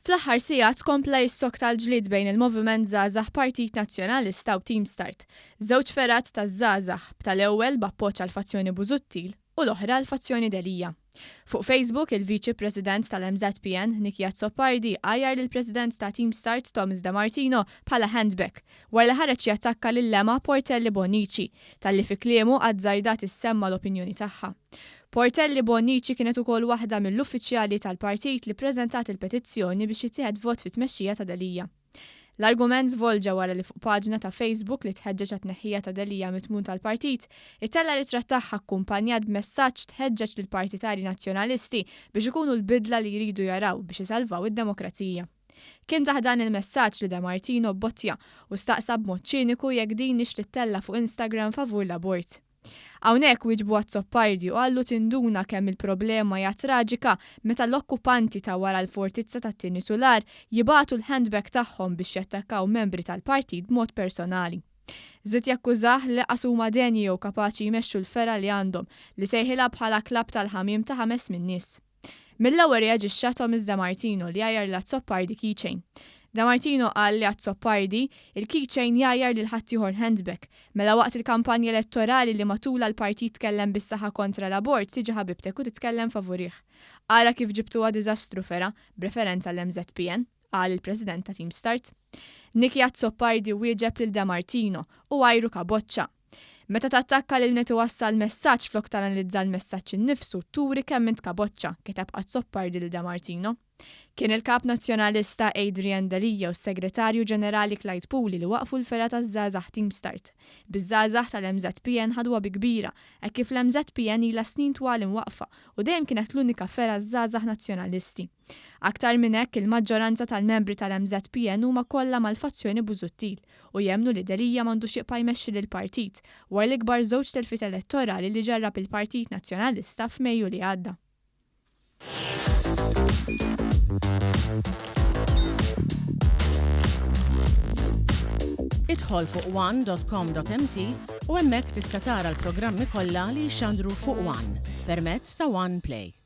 Fl-aħħar sigħat kompla jissok tal-ġlied bejn il-Moviment Żgħażagħ Partit Nazzjonalista u Team Start, żewġ ferat taż-żgħażagħ tal-ewwel b'appoġġ għal fazzjoni Busuttil u l-oħra għal fazzjoni Delija. Fuq Facebook, il-Viċi President tal-MZPN, Nikija Zoppardi, għajjar lill-President ta' Team Start Thomas De Martino bħala handback, wara li ħareġ jattakka lil-lema Portelli Bonnici, talli fi kliemu għażardat issemma l-opinjoni tagħha. Portelli Bonnici kienet ukoll waħda mill-uffiċjali tal-partit li ppreżentat il-petizzjoni biex jittieħed vot fit-tmexxija ta' Delija. L-argument żvolġa wara li fuq paġna ta' Facebook li tħeġġeġ għat-tneħħija ta' Delija mitmun tal-partit, ittella ritratt tagħha akkumpanjat b'messaġġ tħeġġeġ lill-partitari nazzjonalisti biex ikunu l-bidla li jridu jaraw biex isalvaw id-demokrazija. Kien taħdan il-messaġġ li De Martino bottja u staqsa b'mod ċiniku jekk din nix tittella fuq Instagram favur l-abort. Hawnhekk wieġbu Zoppardi u għallu tinduna kemm il-problema hija traġika meta l-okkupanti ta' wara l-fortizza tat-Tieni Sular jibagħtu l-handbag tagħhom biex jattakkaw membri tal-partit b'mod personali. Żied jakkużah li qasuma denji jew kapaċi jmexxu l-fera li għandhom li sejħilha bħala klabb tal-ħamiem ta' 5 min-nies. Mill-ewwel reaġixxa Thomas De Martino li għajjar lil Zoppardi keychain. De Martino qal li Zoppardi il-keychain jgħajjar lil ħadd ieħor handbag, mela waqt il-kampanja elettorali li matula l-partit tkellem bis-saħħa kontra l-abort tiġi ħabibtek u titkellem favorih. Ara kif ġibtuha diżastru fera, b'referenza l-MZPN, qal il-President ta' Team Start. Nikija Zoppardi wieġeb lil De Martino u għajru kaboċċa. Meta tattakka lil min iwassal messaġġ flok tanalizza l-messaġġ innifsu turi kemm int kaboċċa, kiteb Zoppardi lil De Martino. Kien il-kap nazzjonalista Adrian Delija u s-Segretarju Ġenerali Clyde Puli li waqfu l-fera taż-żgħażagħ Team Start. Biż-żgħażagħ tal-MZPN ħadwa bi kbira, hekk kif l-MZPN ilha snin twal imwaqfa u dejjem kienet l-unika fera żgħażagħ nazzjonalisti. Aktar minn hekk il-maġġoranza tal-membri tal-MZPN huma kollha mal-fazzjoni Busuttil u jemmnu li Delija m'għandux jibqa' jmexxi lill-partit wara l-ikbar żewġ telfiet elettorali li ġarrab il-Partit Nazzjonalista f'Mejju li għadda. Idħol fuq one.com.mt u hemmhekk tista' tara l-programmi kollha li jxandru fuq One permezz ta' One Play.